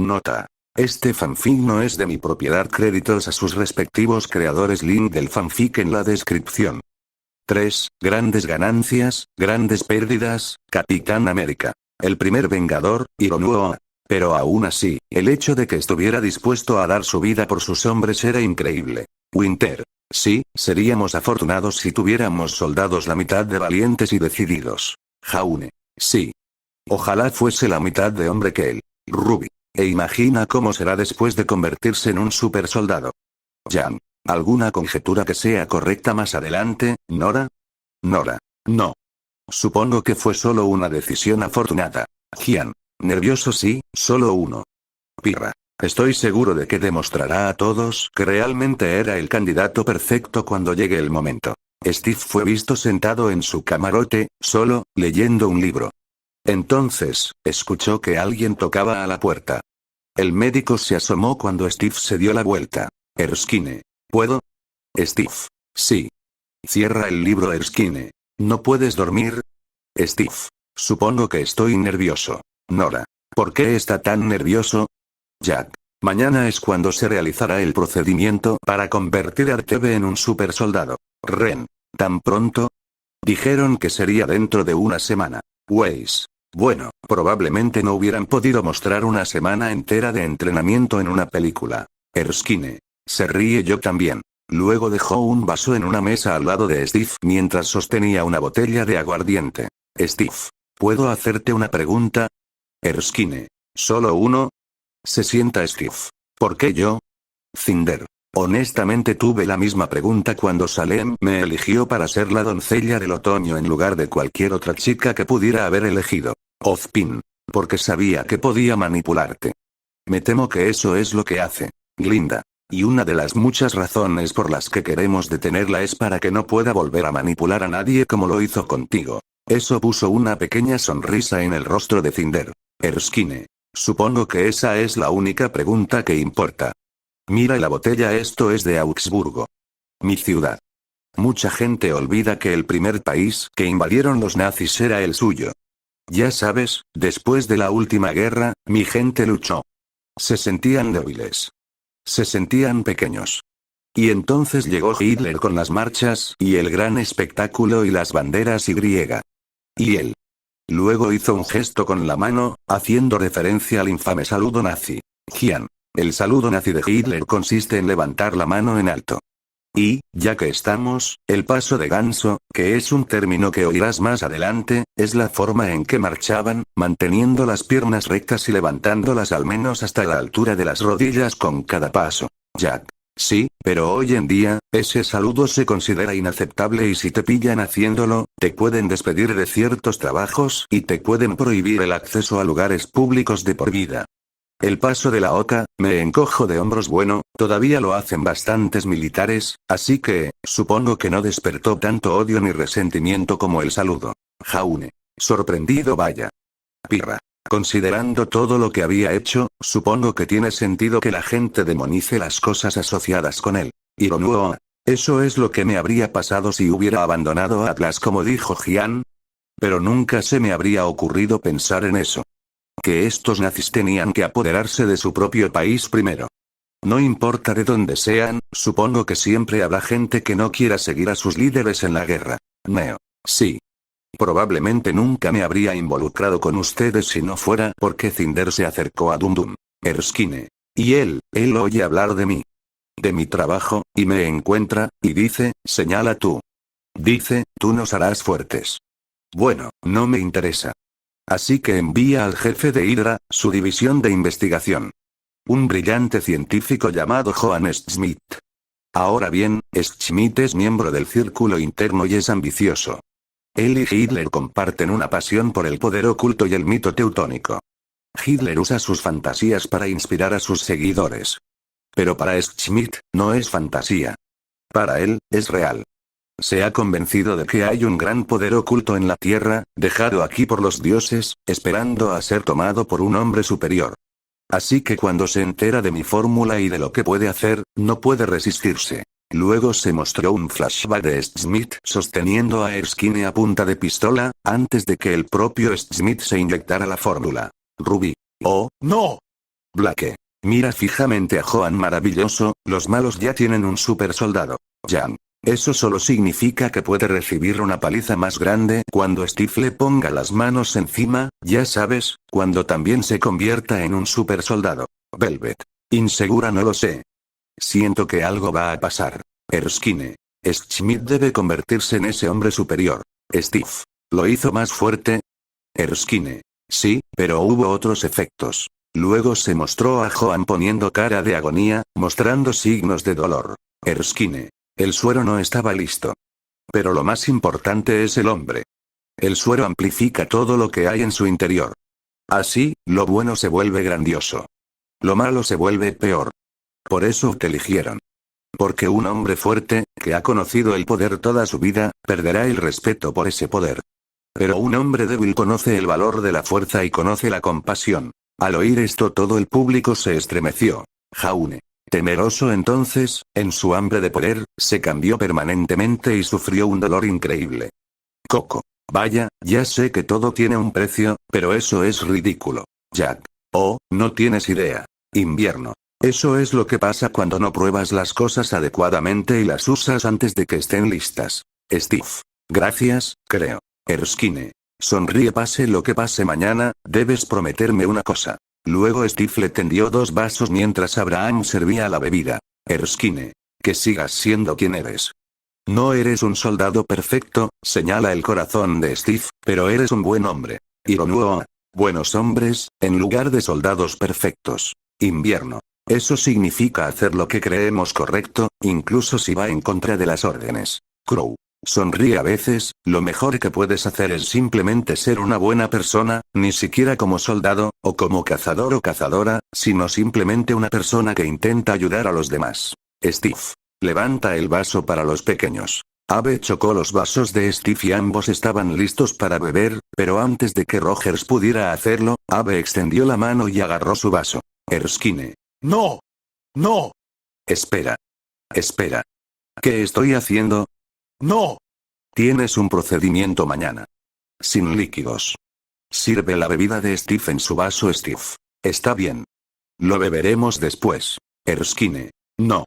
Nota. Este fanfic no es de mi propiedad. Créditos a sus respectivos creadores. Link del fanfic en la descripción. 3. Grandes ganancias, grandes pérdidas, Capitán América. El primer Vengador, Ironua. Pero aún así, el hecho de que estuviera dispuesto a dar su vida por sus hombres era increíble. Winter. Sí, seríamos afortunados si tuviéramos soldados la mitad de valientes y decididos. Jaune. Sí. Ojalá fuese la mitad de hombre que él. Ruby. E imagina cómo será después de convertirse en un super soldado. Jan. ¿Alguna conjetura que sea correcta más adelante, Nora? Nora. No. Supongo que fue solo una decisión afortunada. Gian. Nervioso sí, solo uno. Pirra. Estoy seguro de que demostrará a todos que realmente era el candidato perfecto cuando llegue el momento. Steve fue visto sentado en su camarote, solo, leyendo un libro. Entonces, escuchó que alguien tocaba a la puerta. El médico se asomó cuando Steve se dio la vuelta. Erskine. ¿Puedo? Steve. Sí. Cierra el libro, Erskine. ¿No puedes dormir? Steve. Supongo que estoy nervioso. Nora. ¿Por qué está tan nervioso? Jack. Mañana es cuando se realizará el procedimiento para convertir a Artebe en un super soldado. Ren. ¿Tan pronto? Dijeron que sería dentro de una semana. Weiss. Bueno, probablemente no hubieran podido mostrar una semana entera de entrenamiento en una película. Erskine. Se ríe. Yo también. Luego dejó un vaso en una mesa al lado de Steve mientras sostenía una botella de aguardiente. Steve. ¿Puedo hacerte una pregunta? Erskine. ¿Solo uno? Se sienta Steve. ¿Por qué yo? Cinder. Honestamente tuve la misma pregunta cuando Salem me eligió para ser la doncella del otoño en lugar de cualquier otra chica que pudiera haber elegido. Ozpin. Porque sabía que podía manipularte. Me temo que eso es lo que hace. Glinda. Y una de las muchas razones por las que queremos detenerla es para que no pueda volver a manipular a nadie como lo hizo contigo. Eso puso una pequeña sonrisa en el rostro de Cinder. Erskine. Supongo que esa es la única pregunta que importa. Mira la botella, esto es de Augsburgo. Mi ciudad. Mucha gente olvida que el primer país que invadieron los nazis era el suyo. Ya sabes, después de la última guerra, mi gente luchó. Se sentían débiles. Se sentían pequeños. Y entonces llegó Hitler con las marchas y el gran espectáculo y las banderas y. Y él. Luego hizo un gesto con la mano, haciendo referencia al infame saludo nazi. Gian. El saludo nazi de Hitler consiste en levantar la mano en alto. Y, ya que estamos, el paso de ganso, que es un término que oirás más adelante, es la forma en que marchaban, manteniendo las piernas rectas y levantándolas al menos hasta la altura de las rodillas con cada paso. Jack. Sí, pero hoy en día, ese saludo se considera inaceptable y si te pillan haciéndolo, te pueden despedir de ciertos trabajos y te pueden prohibir el acceso a lugares públicos de por vida. El paso de la oca, me encojo de hombros. Bueno, todavía lo hacen bastantes militares, así que, supongo que no despertó tanto odio ni resentimiento como el saludo. Jaune. Sorprendido vaya. Pirra. Considerando todo lo que había hecho, supongo que tiene sentido que la gente demonice las cosas asociadas con él. Ironua. Eso es lo que me habría pasado si hubiera abandonado Atlas como dijo Gian. Pero nunca se me habría ocurrido pensar en eso. Que estos nazis tenían que apoderarse de su propio país primero. No importa de dónde sean, supongo que siempre habrá gente que no quiera seguir a sus líderes en la guerra. Neo. Sí. Probablemente nunca me habría involucrado con ustedes si no fuera porque Cinder se acercó a Dum. Erskine. Y él oye hablar de mí. De mi trabajo, y me encuentra, y dice, señala tú. Dice, tú nos harás fuertes. Bueno, no me interesa. Así que envía al jefe de Hydra, su división de investigación. Un brillante científico llamado Johann Schmidt. Ahora bien, Schmidt es miembro del círculo interno y es ambicioso. Él y Hitler comparten una pasión por el poder oculto y el mito teutónico. Hitler usa sus fantasías para inspirar a sus seguidores. Pero para Schmidt, no es fantasía. Para él, es real. Se ha convencido de que hay un gran poder oculto en la Tierra, dejado aquí por los dioses, esperando a ser tomado por un hombre superior. Así que cuando se entera de mi fórmula y de lo que puede hacer, no puede resistirse. Luego se mostró un flashback de Schmidt sosteniendo a Erskine a punta de pistola, antes de que el propio Schmidt se inyectara la fórmula. Ruby. ¡Oh, no! Blake. Mira fijamente a Joan maravilloso, los malos ya tienen un super soldado. Jan. Eso solo significa que puede recibir una paliza más grande cuando Steve le ponga las manos encima, ya sabes, cuando también se convierta en un super soldado. Velvet. Insegura, no lo sé. Siento que algo va a pasar. Erskine. Schmidt debe convertirse en ese hombre superior. Steve. ¿Lo hizo más fuerte? Erskine. Sí, pero hubo otros efectos. Luego se mostró a Joan poniendo cara de agonía, mostrando signos de dolor. Erskine. El suero no estaba listo. Pero lo más importante es el hombre. El suero amplifica todo lo que hay en su interior. Así, lo bueno se vuelve grandioso. Lo malo se vuelve peor. Por eso te eligieron. Porque un hombre fuerte, que ha conocido el poder toda su vida, perderá el respeto por ese poder. Pero un hombre débil conoce el valor de la fuerza y conoce la compasión. Al oír esto todo el público se estremeció. Jaune. Temeroso entonces, en su hambre de poder, se cambió permanentemente y sufrió un dolor increíble. Coco. Vaya, ya sé que todo tiene un precio, pero eso es ridículo. Jack. Oh, no tienes idea. Invierno. Eso es lo que pasa cuando no pruebas las cosas adecuadamente y las usas antes de que estén listas. Steve. Gracias, creo. Erskine. Sonríe pase lo que pase mañana, debes prometerme una cosa. Luego Steve le tendió 2 vasos mientras Abraham servía la bebida. Erskine. Que sigas siendo quien eres. No eres un soldado perfecto, señala el corazón de Steve, pero eres un buen hombre. Ironuo. Buenos hombres, en lugar de soldados perfectos. Invierno. Eso significa hacer lo que creemos correcto, incluso si va en contra de las órdenes. Crow. Sonríe a veces, lo mejor que puedes hacer es simplemente ser una buena persona, ni siquiera como soldado, o como cazador o cazadora, sino simplemente una persona que intenta ayudar a los demás. Steve. Levanta el vaso para los pequeños. Abe chocó los vasos de Steve y ambos estaban listos para beber, pero antes de que Rogers pudiera hacerlo, Abe extendió la mano y agarró su vaso. Erskine. No. No. Espera. Espera. ¿Qué estoy haciendo? No. Tienes un procedimiento mañana. Sin líquidos. Sirve la bebida de Steve en su vaso. Steve. Está bien. Lo beberemos después. Erskine. No.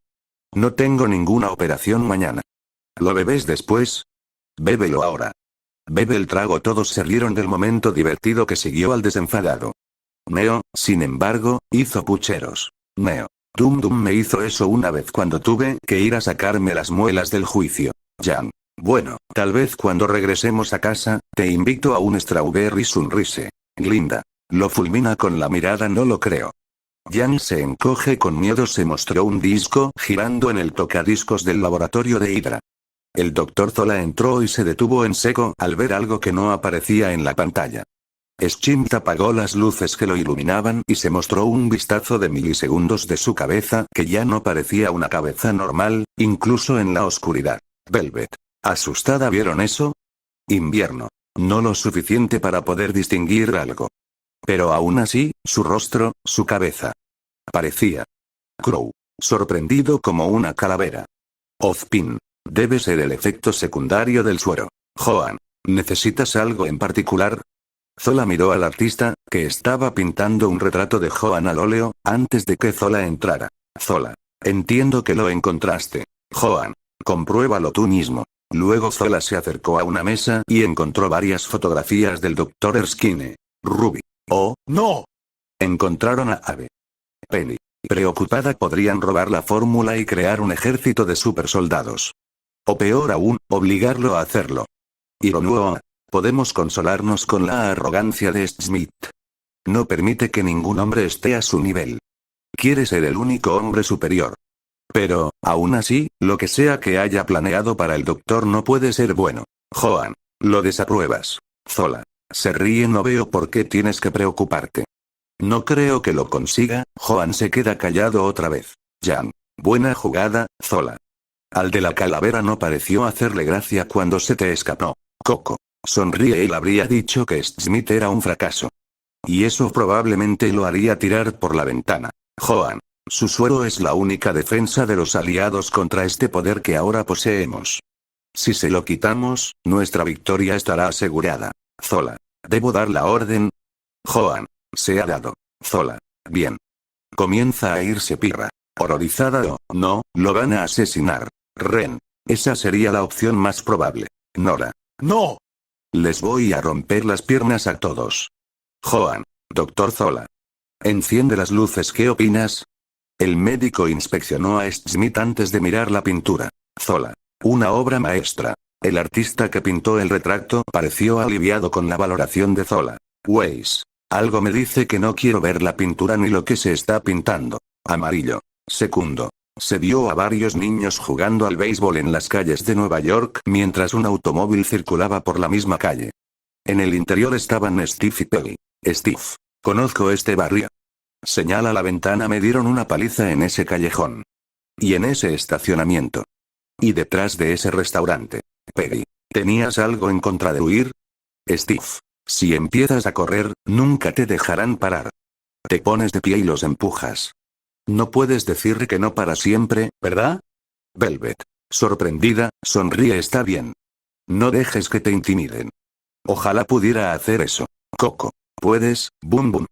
No tengo ninguna operación mañana. ¿Lo bebes después? Bébelo ahora. Bebe el trago. Todos se rieron del momento divertido que siguió al desenfadado. Neo, sin embargo, hizo pucheros. Neo. Dum Dum me hizo eso una vez cuando tuve que ir a sacarme las muelas del juicio. Jan. Bueno, tal vez cuando regresemos a casa, te invito a un strawberry sunrise. Glinda. Lo fulmina con la mirada. No lo creo. Jan se encoge con miedo. Se mostró un disco girando en el tocadiscos del laboratorio de Hydra. El Dr. Zola entró y se detuvo en seco al ver algo que no aparecía en la pantalla. Schmidt apagó las luces que lo iluminaban y se mostró un vistazo de milisegundos de su cabeza que ya no parecía una cabeza normal, incluso en la oscuridad. Velvet. ¿Asustada? ¿Vieron eso? Invierno. No lo suficiente para poder distinguir algo. Pero aún así, su rostro, su cabeza. Parecía. Crow. Sorprendido como una calavera. Ozpin. Debe ser el efecto secundario del suero. Joan. ¿Necesitas algo en particular? Zola miró al artista, que estaba pintando un retrato de Joan al óleo, antes de que Zola entrara. Zola. Entiendo que lo encontraste. Joan. Compruébalo tú mismo. Luego Zola se acercó a una mesa y encontró varias fotografías del Dr. Erskine. Ruby. Oh, no. Encontraron a Abe. Penny. Preocupada, podrían robar la fórmula y crear un ejército de supersoldados. O peor aún, obligarlo a hacerlo. Ironuo. Podemos consolarnos con la arrogancia de Schmidt. No permite que ningún hombre esté a su nivel. Quiere ser el único hombre superior. Pero, aún así, lo que sea que haya planeado para el doctor no puede ser bueno. Joan. Lo desapruebas. Zola. Se ríe. No veo por qué tienes que preocuparte. No creo que lo consiga. Joan se queda callado otra vez. Jan. Buena jugada, Zola. Al de la calavera no pareció hacerle gracia cuando se te escapó. Coco. Sonríe. Él habría dicho que Schmidt era un fracaso. Y eso probablemente lo haría tirar por la ventana. Joan. Su suero es la única defensa de los aliados contra este poder que ahora poseemos. Si se lo quitamos, nuestra victoria estará asegurada. Zola. ¿Debo dar la orden? Joan. Se ha dado. Zola. Bien. Comienza a irse Pirra. Horrorizada no, lo van a asesinar. Ren. Esa sería la opción más probable. Nora. ¡No! Les voy a romper las piernas a todos. Joan. Doctor Zola. Enciende las luces, ¿qué opinas? El médico inspeccionó a Smith antes de mirar la pintura. Zola. Una obra maestra. El artista que pintó el retrato pareció aliviado con la valoración de Zola. Weiss. Algo me dice que no quiero ver la pintura ni lo que se está pintando. Amarillo. Segundo. Se vio a varios niños jugando al béisbol en las calles de Nueva York mientras un automóvil circulaba por la misma calle. En el interior estaban Steve y Peggy. Steve. Conozco este barrio. Señala la ventana, me dieron una paliza en ese callejón. Y en ese estacionamiento. Y detrás de ese restaurante. Peggy. ¿Tenías algo en contra de huir? Steve. Si empiezas a correr, nunca te dejarán parar. Te pones de pie y los empujas. No puedes decir que no para siempre, ¿verdad? Velvet. Sorprendida, sonríe, está bien. No dejes que te intimiden. Ojalá pudiera hacer eso. Coco. Puedes, Boom Boom.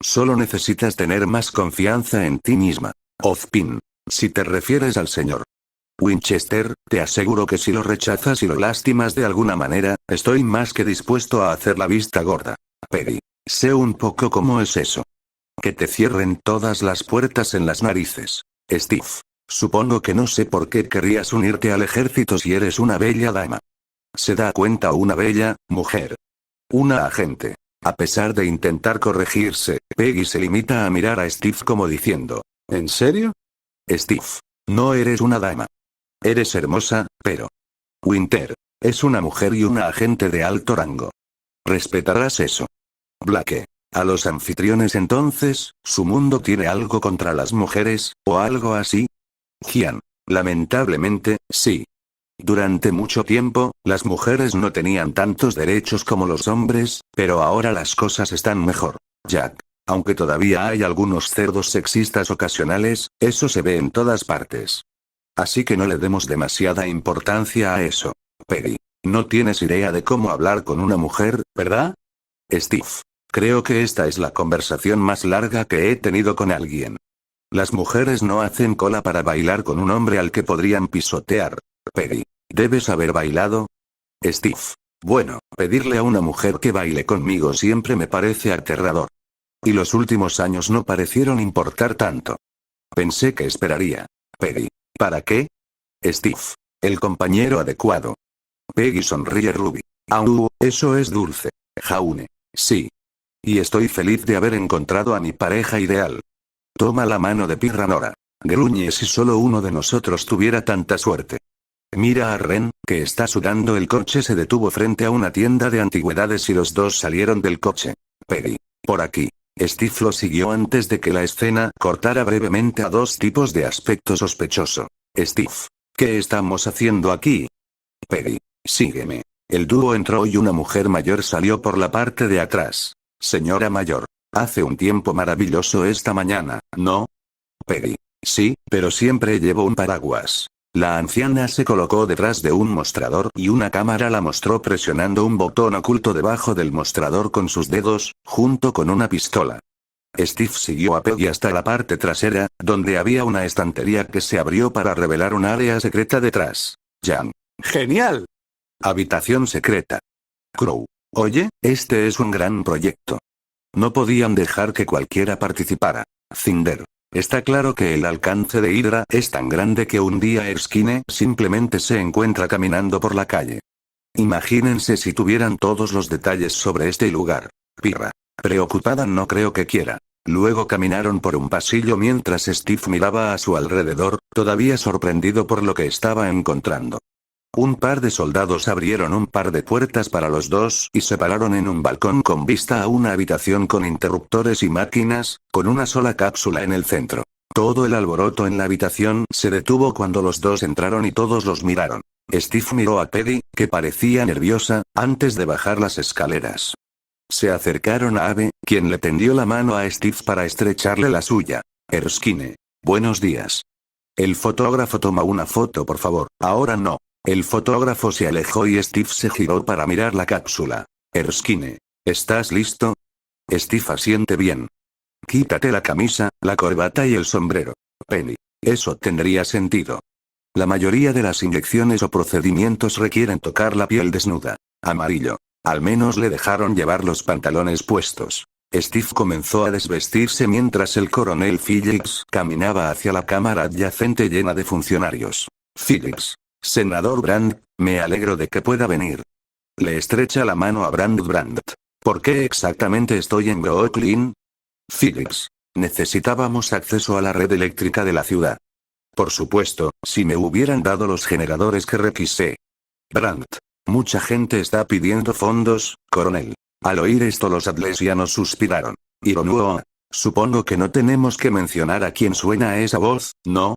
Solo necesitas tener más confianza en ti misma. Ozpin. Si te refieres al señor Winchester, te aseguro que si lo rechazas y lo lastimas de alguna manera, estoy más que dispuesto a hacer la vista gorda. Peggy. Sé un poco cómo es eso. Que te cierren todas las puertas en las narices. Steve. Supongo que no sé por qué querrías unirte al ejército si eres una bella dama. ¿Se da cuenta una bella mujer? Una agente. A pesar de intentar corregirse, Peggy se limita a mirar a Steve como diciendo, ¿en serio? Steve. No eres una dama. Eres hermosa, pero Winter es una mujer y una agente de alto rango. Respetarás eso. Blake. A los anfitriones entonces, ¿su mundo tiene algo contra las mujeres, o algo así? Gian. Lamentablemente, sí. Durante mucho tiempo, las mujeres no tenían tantos derechos como los hombres, pero ahora las cosas están mejor. Jack. Aunque todavía hay algunos cerdos sexistas ocasionales, eso se ve en todas partes. Así que no le demos demasiada importancia a eso. Peggy. No tienes idea de cómo hablar con una mujer, ¿verdad? Steve. Creo que esta es la conversación más larga que he tenido con alguien. Las mujeres no hacen cola para bailar con un hombre al que podrían pisotear. Peggy. ¿Debes haber bailado? Steve. Bueno, pedirle a una mujer que baile conmigo siempre me parece aterrador. Y los últimos años no parecieron importar tanto. Pensé que esperaría. Peggy. ¿Para qué? Steve. El compañero adecuado. Peggy sonríe. Ruby. Eso es dulce. Jaune. Sí. Y estoy feliz de haber encontrado a mi pareja ideal. Toma la mano de Pirra. Nora. Gruñe si solo uno de nosotros tuviera tanta suerte. Mira a Ren, que está sudando. El coche se detuvo frente a una tienda de antigüedades y los dos salieron del coche. Peggy. Por aquí. Steve lo siguió antes de que la escena cortara brevemente a dos tipos de aspecto sospechoso. Steve. ¿Qué estamos haciendo aquí? Peggy. Sígueme. El dúo entró y una mujer mayor salió por la parte de atrás. Señora mayor. Hace un tiempo maravilloso esta mañana, ¿no? Peggy. Sí, pero siempre llevo un paraguas. La anciana se colocó detrás de un mostrador y una cámara la mostró presionando un botón oculto debajo del mostrador con sus dedos, junto con una pistola. Steve siguió a Peggy hasta la parte trasera, donde había una estantería que se abrió para revelar un área secreta detrás. Jan. ¡Genial! Habitación secreta. Crow. Oye, este es un gran proyecto. No podían dejar que cualquiera participara. Cinder. Está claro que el alcance de Hydra es tan grande que un día Erskine simplemente se encuentra caminando por la calle. Imagínense si tuvieran todos los detalles sobre este lugar. Pirra. Preocupada, no creo que quiera. Luego caminaron por un pasillo mientras Steve miraba a su alrededor, todavía sorprendido por lo que estaba encontrando. Un par de soldados abrieron un par de puertas para los dos y se pararon en un balcón con vista a una habitación con interruptores y máquinas, con una sola cápsula en el centro. Todo el alboroto en la habitación se detuvo cuando los dos entraron y todos los miraron. Steve miró a Peggy, que parecía nerviosa, antes de bajar las escaleras. Se acercaron a Abe, quien le tendió la mano a Steve para estrecharle la suya. Erskine. Buenos días. El fotógrafo toma una foto, por favor. Ahora no. El fotógrafo se alejó y Steve se giró para mirar la cápsula. Erskine. ¿Estás listo? Steve asiente bien. Quítate la camisa, la corbata y el sombrero. Penny. Eso tendría sentido. La mayoría de las inyecciones o procedimientos requieren tocar la piel desnuda. Amarillo. Al menos le dejaron llevar los pantalones puestos. Steve comenzó a desvestirse mientras el coronel Phillips caminaba hacia la cámara adyacente llena de funcionarios. Phillips. Senador Brandt, me alegro de que pueda venir. Le estrecha la mano a Brandt. ¿Por qué exactamente estoy en Brooklyn? Phillips. Necesitábamos acceso a la red eléctrica de la ciudad. Por supuesto, si me hubieran dado los generadores que requisé. Brandt. Mucha gente está pidiendo fondos, coronel. Al oír esto los atlesianos suspiraron. Ironía. Supongo que no tenemos que mencionar a quién suena esa voz, ¿no?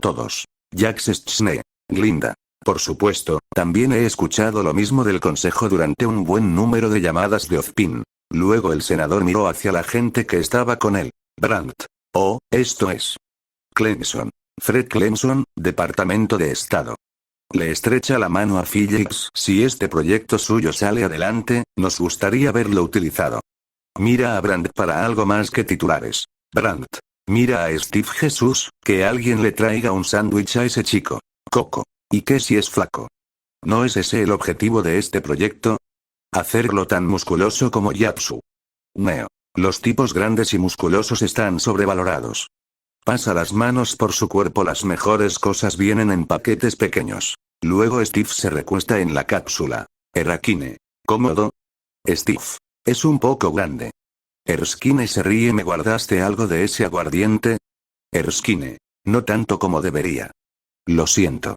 Todos. Jack Chesney. Glinda. Por supuesto, también he escuchado lo mismo del consejo durante un buen número de llamadas de Ozpin. Luego el senador miró hacia la gente que estaba con él. Brandt. Oh, esto es. Clemson. Fred Clemson, Departamento de Estado. Le estrecha la mano a Phillips. Si este proyecto suyo sale adelante, nos gustaría verlo utilizado. Mira a Brandt para algo más que titulares. Brandt. Mira a Steve Jesús, que alguien le traiga un sándwich a ese chico. Coco. ¿Y qué si es flaco? ¿No es ese el objetivo de este proyecto? Hacerlo tan musculoso como Yapsu. Neo. Los tipos grandes y musculosos están sobrevalorados. Pasa las manos por su cuerpo. Las mejores cosas vienen en paquetes pequeños. Luego Steve se recuesta en la cápsula. Erskine. ¿Cómodo? Steve. Es un poco grande. Erskine se ríe. ¿Me guardaste algo de ese aguardiente? Erskine. No tanto como debería. Lo siento.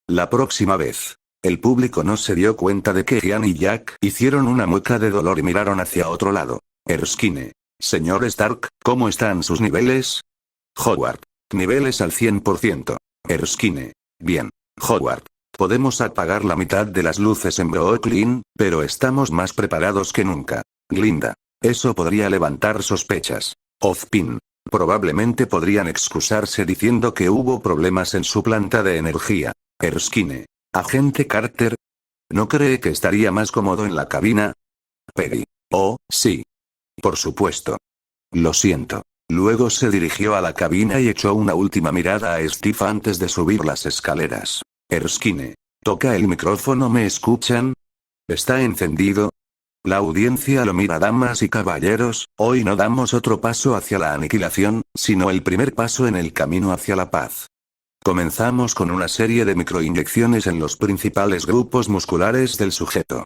La próxima vez. El público no se dio cuenta de que Ian y Jack hicieron una mueca de dolor y miraron hacia otro lado. Erskine. Señor Stark, ¿cómo están sus niveles? Howard. Niveles al 100%. Erskine. Bien. Howard. Podemos apagar la mitad de las luces en Brooklyn, pero estamos más preparados que nunca. Glinda. Eso podría levantar sospechas. Ozpin. Probablemente podrían excusarse diciendo que hubo problemas en su planta de energía. Erskine. Agente Carter. ¿No cree que estaría más cómodo en la cabina? Peggy. Oh, sí. Por supuesto. Lo siento. Luego se dirigió a la cabina y echó una última mirada a Steve antes de subir las escaleras. Erskine. Toca el micrófono. ¿Me escuchan? ¿Está encendido? La audiencia lo mira. Damas y caballeros, hoy no damos otro paso hacia la aniquilación, sino el primer paso en el camino hacia la paz. Comenzamos con una serie de microinyecciones en los principales grupos musculares del sujeto.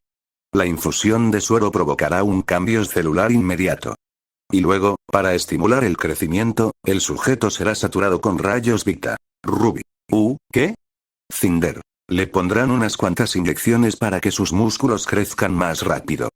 La infusión de suero provocará un cambio celular inmediato. Y luego, para estimular el crecimiento, el sujeto será saturado con rayos Beta. Ruby. ¿Qué? Cinder. Le pondrán unas cuantas inyecciones para que sus músculos crezcan más rápido.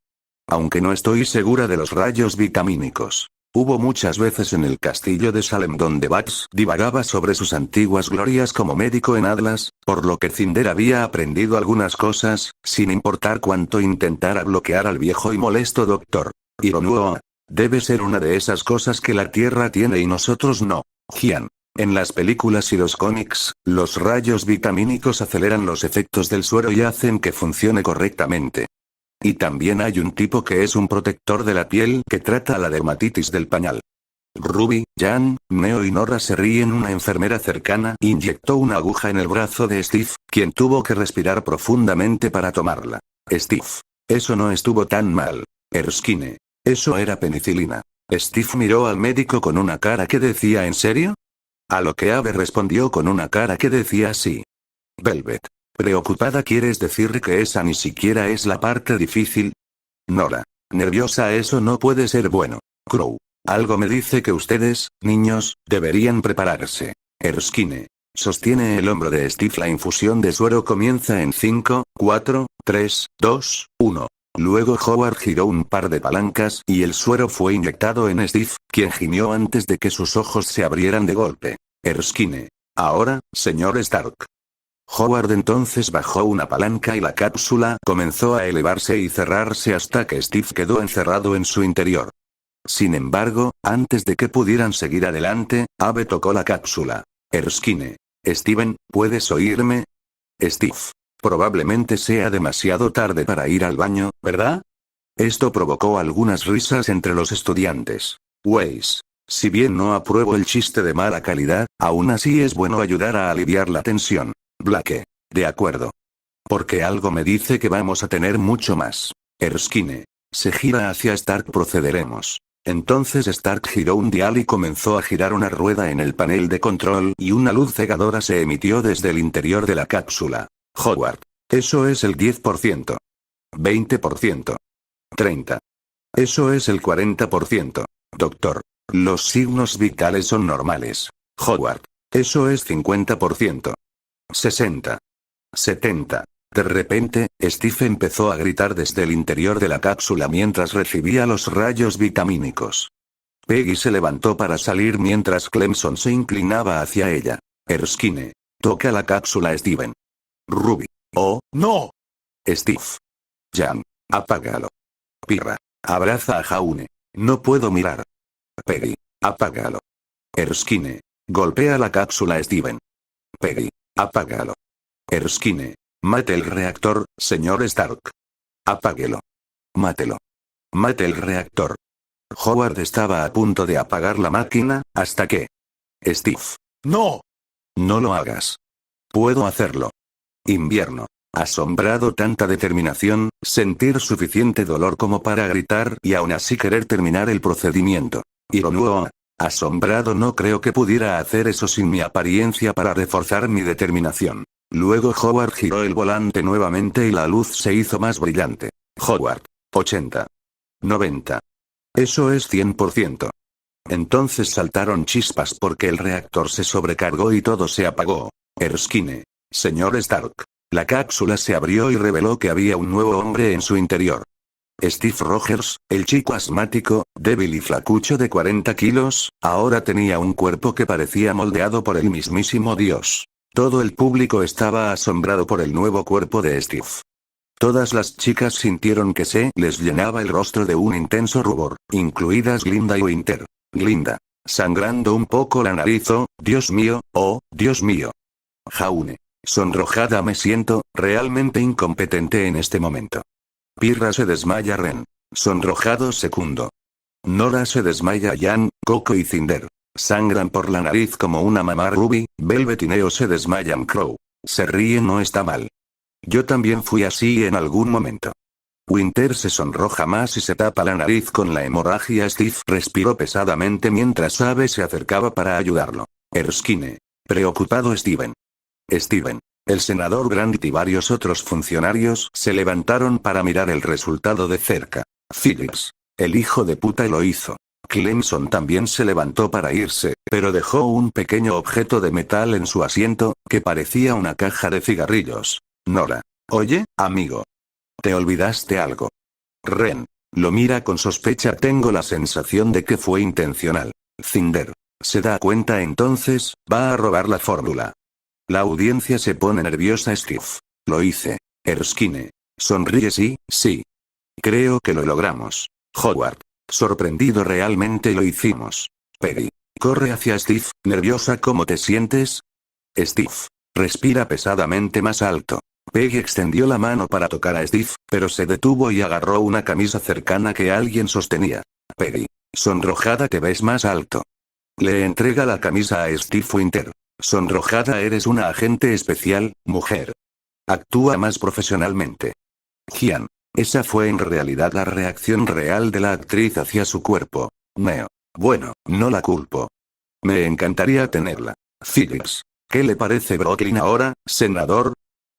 Aunque no estoy segura de los rayos vitamínicos. Hubo muchas veces en el castillo de Salem donde Bugs divagaba sobre sus antiguas glorias como médico en Atlas, por lo que Cinder había aprendido algunas cosas, sin importar cuánto intentara bloquear al viejo y molesto doctor. Ironía. Debe ser una de esas cosas que la Tierra tiene y nosotros no. Gian. En las películas y los cómics, los rayos vitamínicos aceleran los efectos del suero y hacen que funcione correctamente. Y también hay un tipo que es un protector de la piel que trata la dermatitis del pañal. Ruby, Jan, Neo y Nora se ríen. Una enfermera cercana inyectó una aguja en el brazo de Steve, quien tuvo que respirar profundamente para tomarla. Steve. Eso no estuvo tan mal. Erskine. Eso era penicilina. Steve miró al médico con una cara que decía ¿en serio? A lo que Ave respondió con una cara que decía sí. Velvet. Preocupada. ¿Quieres decir que esa ni siquiera es la parte difícil? Nora. Nerviosa. Eso no puede ser bueno. Crow. Algo me dice que ustedes, niños, deberían prepararse. Erskine. Sostiene el hombro de Steve. La infusión de suero comienza en 5, 4, 3, 2, 1. Luego Howard giró un par de palancas y el suero fue inyectado en Steve, quien gimió antes de que sus ojos se abrieran de golpe. Erskine. Ahora, señor Stark. Howard entonces bajó una palanca y la cápsula comenzó a elevarse y cerrarse hasta que Steve quedó encerrado en su interior. Sin embargo, antes de que pudieran seguir adelante, Ave tocó la cápsula. Erskine. Steven, ¿puedes oírme? Steve. Probablemente sea demasiado tarde para ir al baño, ¿verdad? Esto provocó algunas risas entre los estudiantes. Weiss. Si bien no apruebo el chiste de mala calidad, aún así es bueno ayudar a aliviar la tensión. Blake. De acuerdo. Porque algo me dice que vamos a tener mucho más. Erskine. Se gira hacia Stark. Procederemos. Entonces Stark giró un dial y comenzó a girar una rueda en el panel de control y una luz cegadora se emitió desde el interior de la cápsula. Howard. Eso es el 10%. 20%. 30%. Eso es el 40%. Doctor. Los signos vitales son normales. Howard. Eso es 50%. 60%. 70%. De repente, Steve empezó a gritar desde el interior de la cápsula mientras recibía los rayos vitamínicos. Peggy se levantó para salir mientras Clemson se inclinaba hacia ella. Erskine. Toca la cápsula, Steven. Ruby. Oh, no. Steve. Jan. Apágalo. Pirra. Abraza a Jaune. No puedo mirar. Peggy. Apágalo. Erskine. Golpea la cápsula, Steven. Peggy. Apágalo. Erskine. Mate el reactor, señor Stark. Apáguelo. Mátelo. Mate el reactor. Howard estaba a punto de apagar la máquina, hasta que... Steve. No. No lo hagas. Puedo hacerlo. Invierno. Asombrado, tanta determinación, sentir suficiente dolor como para gritar y aún así querer terminar el procedimiento. Ironuo. Asombrado, no creo que pudiera hacer eso sin mi apariencia para reforzar mi determinación. Luego Howard giró el volante nuevamente y la luz se hizo más brillante. Howard. 80. 90. Eso es 100%. Entonces saltaron chispas porque el reactor se sobrecargó y todo se apagó. Erskine. Señor Stark. La cápsula se abrió y reveló que había un nuevo hombre en su interior. Steve Rogers, el chico asmático, débil y flacucho de 40 kilos, ahora tenía un cuerpo que parecía moldeado por el mismísimo Dios. Todo el público estaba asombrado por el nuevo cuerpo de Steve. Todas las chicas sintieron que se les llenaba el rostro de un intenso rubor, incluidas Glinda y Winter. Glinda. Sangrando un poco la nariz. Oh, Dios mío, oh, Dios mío. Jaune. Sonrojada, me siento realmente incompetente en este momento. Pirra se desmaya. Ren. Sonrojado. Segundo. Nora se desmaya. Jan, Coco y Cinder sangran por la nariz como una mamá. Ruby, Velvet y Neo se desmayan. Crow. Se ríe. No está mal. Yo también fui así en algún momento. Winter se sonroja más y se tapa la nariz con la hemorragia. Steve respiró pesadamente mientras Abe se acercaba para ayudarlo. Erskine. Preocupado. Steven. El senador Grant y varios otros funcionarios se levantaron para mirar el resultado de cerca. Phillips. El hijo de puta lo hizo. Clemson también se levantó para irse, pero dejó un pequeño objeto de metal en su asiento, que parecía una caja de cigarrillos. Nora. Oye, amigo. ¿Te olvidaste algo? Ren. Lo mira con sospecha. Tengo la sensación de que fue intencional. Cinder. Se da cuenta entonces, va a robar la fórmula. La audiencia se pone nerviosa. Steve. Lo hice. Erskine. Sonríe. Sí. Creo que lo logramos. Howard. Sorprendido. Realmente lo hicimos. Peggy. Corre hacia Steve, nerviosa. ¿Cómo te sientes? Steve. Respira pesadamente más alto. Peggy extendió la mano para tocar a Steve, pero se detuvo y agarró una camisa cercana que alguien sostenía. Peggy. Sonrojada. Te ves más alto. Le entrega la camisa a Steve. Winter. Sonrojada. Eres una agente especial, mujer. Actúa más profesionalmente. Gian. Esa fue en realidad la reacción real de la actriz hacia su cuerpo. Neo. Bueno, no la culpo. Me encantaría tenerla. Phillips. ¿Qué le parece Brooklyn ahora, senador?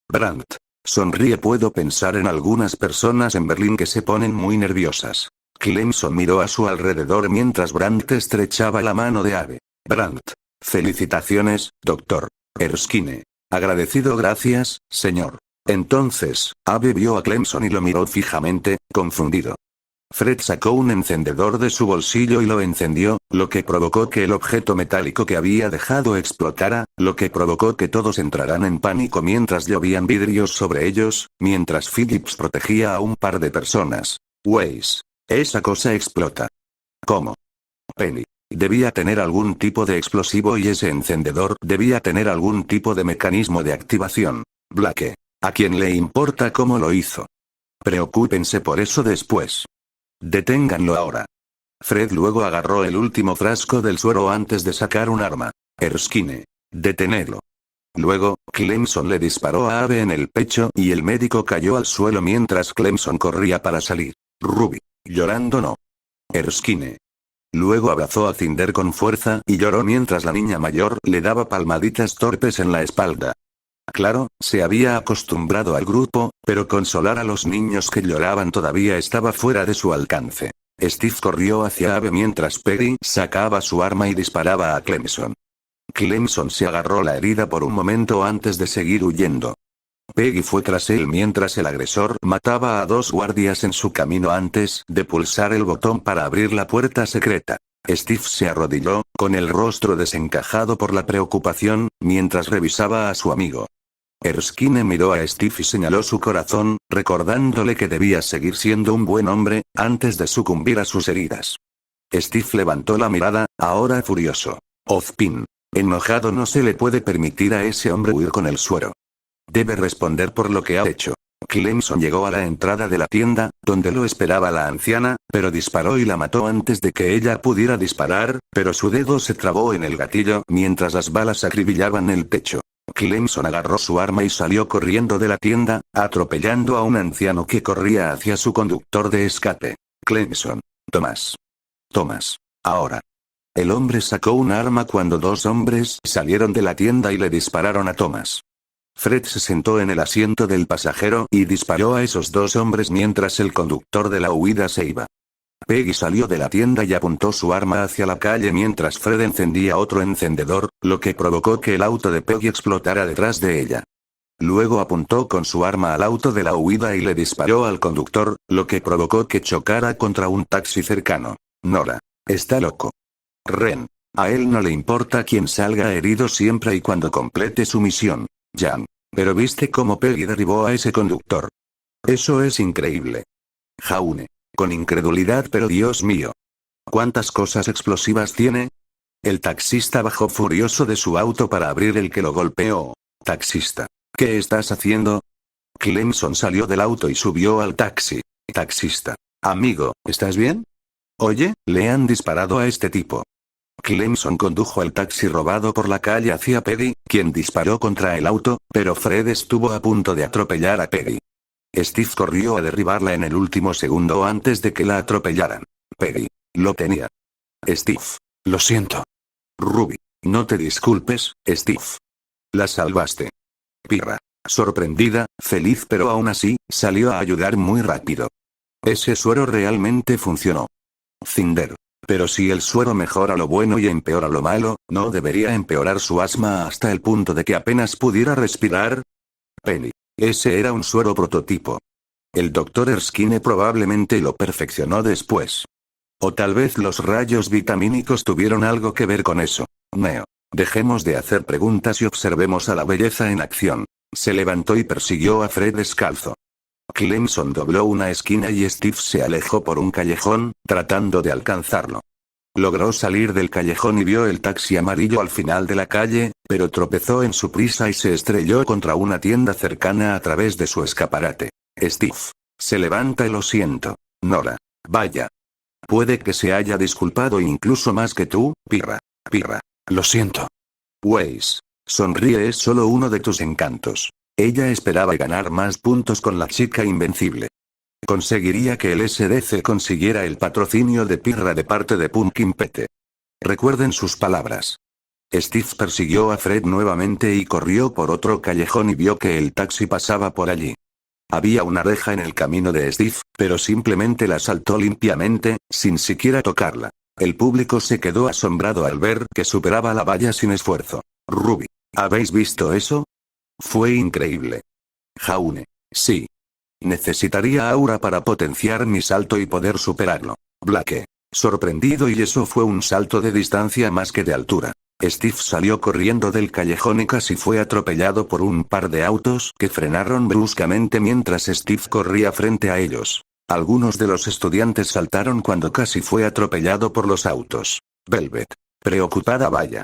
Brandt. Sonríe. Puedo pensar en algunas personas en Berlín que se ponen muy nerviosas. Clemson miró a su alrededor mientras Brandt estrechaba la mano de Abe. Brandt. Felicitaciones, doctor. Erskine. Agradecido. Gracias, señor. Entonces, Abe vio a Clemson y lo miró fijamente, confundido. Fred sacó un encendedor de su bolsillo y lo encendió, lo que provocó que el objeto metálico que había dejado explotara, lo que provocó que todos entraran en pánico mientras llovían vidrios sobre ellos, mientras Phillips protegía a un par de personas. Weiss. Esa cosa explota. ¿Cómo? Penny. Debía tener algún tipo de explosivo y ese encendedor debía tener algún tipo de mecanismo de activación. Blake. ¿A quién le importa cómo lo hizo? Preocúpense por eso después. Deténganlo ahora. Fred luego agarró el último frasco del suero antes de sacar un arma. Erskine. Detenerlo. Luego, Clemson le disparó a Abe en el pecho y el médico cayó al suelo mientras Clemson corría para salir. Ruby. Llorando no. Erskine. Luego abrazó a Cinder con fuerza y lloró mientras la niña mayor le daba palmaditas torpes en la espalda. Claro, se había acostumbrado al grupo, pero consolar a los niños que lloraban todavía estaba fuera de su alcance. Steve corrió hacia Abe mientras Peggy sacaba su arma y disparaba a Clemson. Clemson se agarró la herida por un momento antes de seguir huyendo. Peggy fue tras él mientras el agresor mataba a 2 guardias en su camino antes de pulsar el botón para abrir la puerta secreta. Steve se arrodilló, con el rostro desencajado por la preocupación, mientras revisaba a su amigo. Erskine miró a Steve y señaló su corazón, recordándole que debía seguir siendo un buen hombre, antes de sucumbir a sus heridas. Steve levantó la mirada, ahora furioso. Ozpin. Enojado, no se le puede permitir a ese hombre huir con el suero. Debe responder por lo que ha hecho. Clemson llegó a la entrada de la tienda, donde lo esperaba la anciana, pero disparó y la mató antes de que ella pudiera disparar, pero su dedo se trabó en el gatillo mientras las balas acribillaban el techo. Clemson agarró su arma y salió corriendo de la tienda, atropellando a un anciano que corría hacia su conductor de escape. Clemson. Thomas. Thomas. Ahora. El hombre sacó un arma cuando 2 hombres salieron de la tienda y le dispararon a Thomas. Fred se sentó en el asiento del pasajero y disparó a esos 2 hombres mientras el conductor de la huida se iba. Peggy salió de la tienda y apuntó su arma hacia la calle mientras Fred encendía otro encendedor, lo que provocó que el auto de Peggy explotara detrás de ella. Luego apuntó con su arma al auto de la huida y le disparó al conductor, lo que provocó que chocara contra un taxi cercano. Nora. Está loco. Ren. A él no le importa quién salga herido siempre y cuando complete su misión. Jan. Pero viste cómo Peggy derribó a ese conductor. Eso es increíble. Jaune. Con incredulidad, pero Dios mío. ¿Cuántas cosas explosivas tiene? El taxista bajó furioso de su auto para abrir el que lo golpeó. Taxista. ¿Qué estás haciendo? Clemson salió del auto y subió al taxi. Taxista. Amigo, ¿estás bien? Oye, le han disparado a este tipo. Clemson condujo el taxi robado por la calle hacia Peggy, quien disparó contra el auto, pero Fred estuvo a punto de atropellar a Peggy. Steve corrió a derribarla en el último segundo antes de que la atropellaran. Peggy. Lo tenía. Steve. Lo siento. Ruby. No te disculpes, Steve. La salvaste. Pirra. Sorprendida, feliz pero aún así, salió a ayudar muy rápido. Ese suero realmente funcionó. Cinder. Pero si el suero mejora lo bueno y empeora lo malo, ¿no debería empeorar su asma hasta el punto de que apenas pudiera respirar? Penny. Ese era un suero prototipo. El Dr. Erskine probablemente lo perfeccionó después. O tal vez los rayos vitamínicos tuvieron algo que ver con eso. Neo. Dejemos de hacer preguntas y observemos a la belleza en acción. Se levantó y persiguió a Fred descalzo. Clemson dobló una esquina y Steve se alejó por un callejón, tratando de alcanzarlo. Logró salir del callejón y vio el taxi amarillo al final de la calle, pero tropezó en su prisa y se estrelló contra una tienda cercana a través de su escaparate. Steve. Se levanta y lo siento. Nora. Vaya. Puede que se haya disculpado incluso más que tú, Pirra. Pirra. Lo siento. Weiss. Sonríe, es solo uno de tus encantos. Ella esperaba ganar más puntos con la chica invencible. Conseguiría que el SDC consiguiera el patrocinio de Pirra de parte de Pumpkin Pete. Recuerden sus palabras. Steve persiguió a Fred nuevamente y corrió por otro callejón y vio que el taxi pasaba por allí. Había una reja en el camino de Steve, pero simplemente la saltó limpiamente, sin siquiera tocarla. El público se quedó asombrado al ver que superaba la valla sin esfuerzo. Ruby. ¿Habéis visto eso? Fue increíble. Jaune. Sí. Necesitaría aura para potenciar mi salto y poder superarlo. Blake. Sorprendido, y eso fue un salto de distancia más que de altura. Steve salió corriendo del callejón y casi fue atropellado por un par de autos que frenaron bruscamente mientras Steve corría frente a ellos. Algunos de los estudiantes saltaron cuando casi fue atropellado por los autos. Velvet. Preocupada, vaya.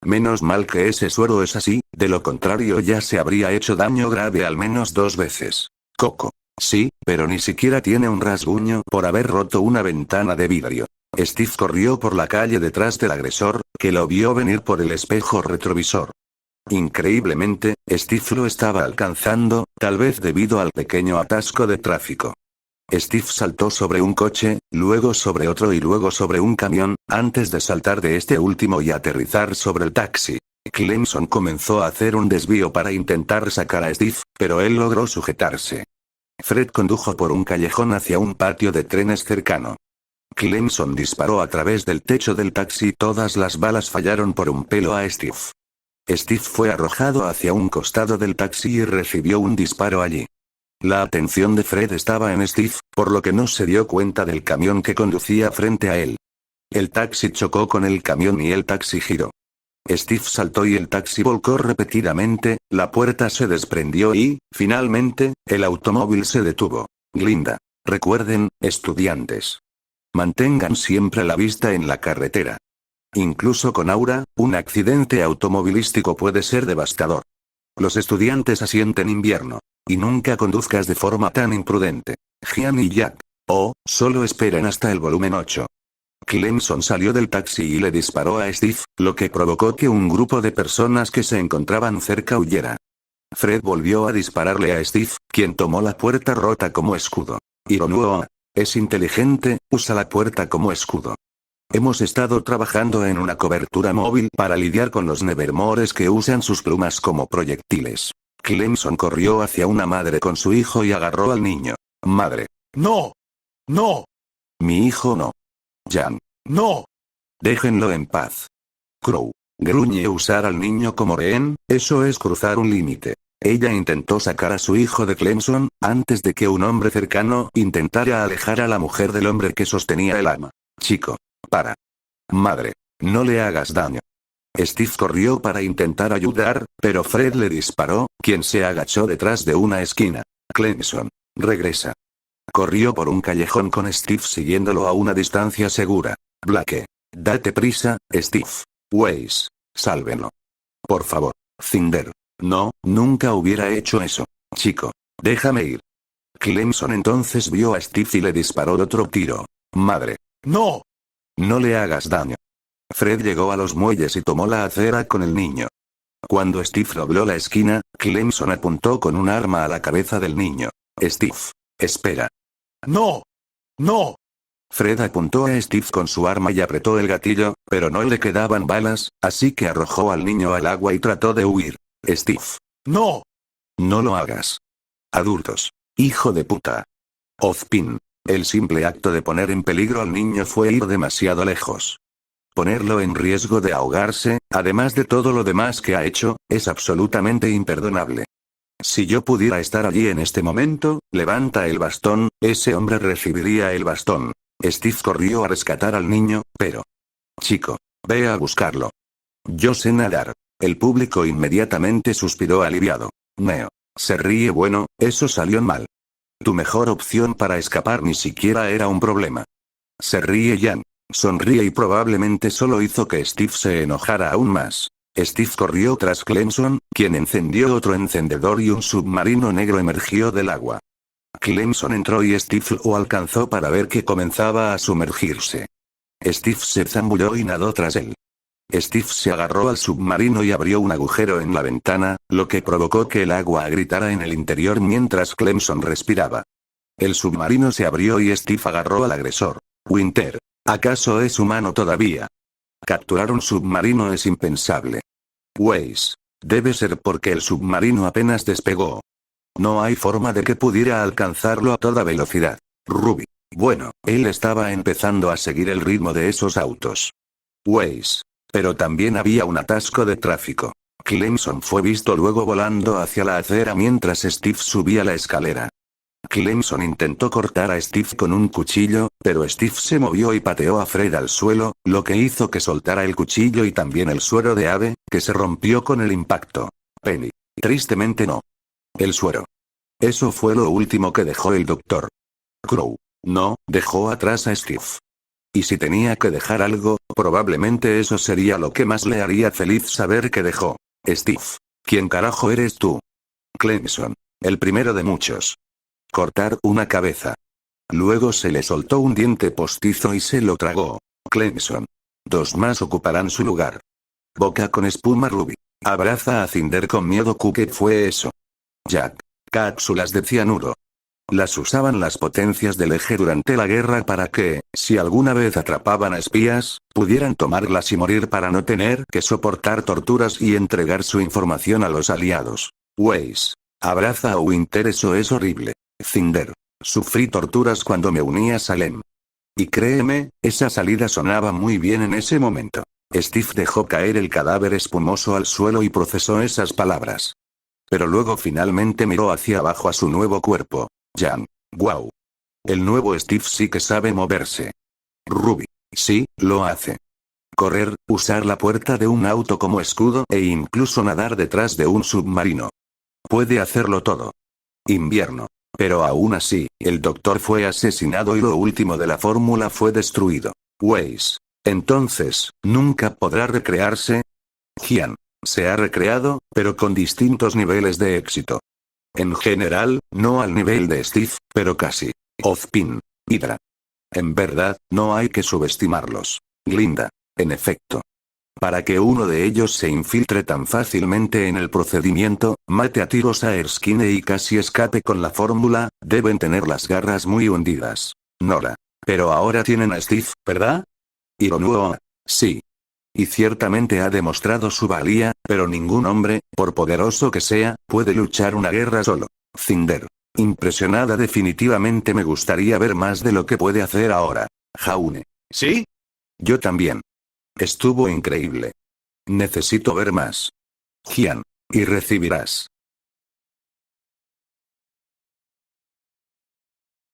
Menos mal que ese suero es así, de lo contrario ya se habría hecho daño grave al menos 2 veces. Coco. Sí, pero ni siquiera tiene un rasguño por haber roto una ventana de vidrio. Steve corrió por la calle detrás del agresor, que lo vio venir por el espejo retrovisor. Increíblemente, Steve lo estaba alcanzando, tal vez debido al pequeño atasco de tráfico. Steve saltó sobre un coche, luego sobre otro y luego sobre un camión, antes de saltar de este último y aterrizar sobre el taxi. Clemson comenzó a hacer un desvío para intentar sacar a Steve, pero él logró sujetarse. Fred condujo por un callejón hacia un patio de trenes cercano. Clemson disparó a través del techo del taxi y todas las balas fallaron por un pelo a Steve. Steve fue arrojado hacia un costado del taxi y recibió un disparo allí. La atención de Fred estaba en Steve, por lo que no se dio cuenta del camión que conducía frente a él. El taxi chocó con el camión y el taxi giró. Steve saltó y el taxi volcó repetidamente, la puerta se desprendió y, finalmente, el automóvil se detuvo. Glinda. Recuerden, estudiantes. Mantengan siempre la vista en la carretera. Incluso con Aura, un accidente automovilístico puede ser devastador. Los estudiantes asienten invierno. Y nunca conduzcas de forma tan imprudente. Gian y Jack. Oh, solo esperen hasta el volumen 8. Clemson salió del taxi y le disparó a Steve, lo que provocó que un grupo de personas que se encontraban cerca huyera. Fred volvió a dispararle a Steve, quien tomó la puerta rota como escudo. Ironua. Es inteligente, usa la puerta como escudo. Hemos estado trabajando en una cobertura móvil para lidiar con los Nevermores que usan sus plumas como proyectiles. Clemson corrió hacia una madre con su hijo y agarró al niño. Madre. No. No. Mi hijo no. Jan. No. Déjenlo en paz. Crow. Gruñe usar al niño como rehén, eso es cruzar un límite. Ella intentó sacar a su hijo de Clemson, antes de que un hombre cercano intentara alejar a la mujer del hombre que sostenía el arma. Chico. Para. Madre. No le hagas daño. Steve corrió para intentar ayudar, pero Fred le disparó, quien se agachó detrás de una esquina. Clemson. Regresa. Corrió por un callejón con Steve siguiéndolo a una distancia segura. Blake. Date prisa, Steve. Weiss. Sálvenlo. Por favor. Cinder. No, nunca hubiera hecho eso. Chico. Déjame ir. Clemson entonces vio a Steve y le disparó otro tiro. Madre. No. No le hagas daño. Fred llegó a los muelles y tomó la acera con el niño. Cuando Steve dobló la esquina, Clemson apuntó con un arma a la cabeza del niño. Steve. Espera. No. No. Fred apuntó a Steve con su arma y apretó el gatillo, pero no le quedaban balas, así que arrojó al niño al agua y trató de huir. Steve. No. No lo hagas. Adultos. Hijo de puta. Ozpin. El simple acto de poner en peligro al niño fue ir demasiado lejos. Ponerlo en riesgo de ahogarse, además de todo lo demás que ha hecho, es absolutamente imperdonable. Si yo pudiera estar allí en este momento, levanta el bastón, ese hombre recibiría el bastón. Steve corrió a rescatar al niño, pero... Chico, ve a buscarlo. Yo sé nadar. El público inmediatamente suspiró aliviado. Neo. Se ríe bueno, eso salió mal. Tu mejor opción para escapar ni siquiera era un problema. Se ríe Jan. Sonríe y probablemente solo hizo que Steve se enojara aún más. Steve corrió tras Clemson, quien encendió otro encendedor y un submarino negro emergió del agua. Clemson entró y Steve lo alcanzó para ver que comenzaba a sumergirse. Steve se zambulló y nadó tras él. Steve se agarró al submarino y abrió un agujero en la ventana, lo que provocó que el agua gritara en el interior mientras Clemson respiraba. El submarino se abrió y Steve agarró al agresor. Winter. ¿Acaso es humano todavía? Capturar un submarino es impensable. Weiss. Debe ser porque el submarino apenas despegó. No hay forma de que pudiera alcanzarlo a toda velocidad. Ruby. Bueno, él estaba empezando a seguir el ritmo de esos autos. Weiss. Pero también había un atasco de tráfico. Clemson fue visto luego volando hacia la acera mientras Steve subía la escalera. Clemson intentó cortar a Steve con un cuchillo, pero Steve se movió y pateó a Fred al suelo, lo que hizo que soltara el cuchillo y también el suero de ave, que se rompió con el impacto. Penny. Tristemente no. El suero. Eso fue lo último que dejó el doctor. Crow. No, dejó atrás a Steve. Y si tenía que dejar algo, probablemente eso sería lo que más le haría feliz saber que dejó. Steve. ¿Quién carajo eres tú? Clemson. El primero de muchos. Cortar una cabeza. Luego se le soltó un diente postizo y se lo tragó. Clemson. 2 más ocuparán su lugar. Boca con espuma Ruby. Abraza a Cinder con miedo. ¿Qué fue eso? Jack. Cápsulas de cianuro. Las usaban las potencias del eje durante la guerra para que, si alguna vez atrapaban a espías, pudieran tomarlas y morir para no tener que soportar torturas y entregar su información a los aliados. Weiss. Abraza a Winter. Eso es horrible. Cinder. Sufrí torturas cuando me uní a Salem. Y créeme, esa salida sonaba muy bien en ese momento. Steve dejó caer el cadáver espumoso al suelo y procesó esas palabras. Pero luego finalmente miró hacia abajo a su nuevo cuerpo. Jan. Wow. El nuevo Steve sí que sabe moverse. Ruby. Sí, lo hace. Correr, usar la puerta de un auto como escudo e incluso nadar detrás de un submarino. Puede hacerlo todo. Invierno. Pero aún así, el doctor fue asesinado y lo último de la fórmula fue destruido. Weiss. Entonces, ¿nunca podrá recrearse? Gian. Se ha recreado, pero con distintos niveles de éxito. En general, no al nivel de Steve, pero casi. Ozpin. Hydra. En verdad, no hay que subestimarlos. Glinda. En efecto. Para que uno de ellos se infiltre tan fácilmente en el procedimiento, mate a tiros a Erskine y casi escape con la fórmula, deben tener las garras muy hundidas. Nora. Pero ahora tienen a Steve, ¿verdad? Ironuoa. Sí. Y ciertamente ha demostrado su valía, pero ningún hombre, por poderoso que sea, puede luchar una guerra solo. Cinder. Impresionada. Definitivamente me gustaría ver más de lo que puede hacer ahora. Jaune. ¿Sí? Yo también. Estuvo increíble. Necesito ver más. Gian. Y recibirás.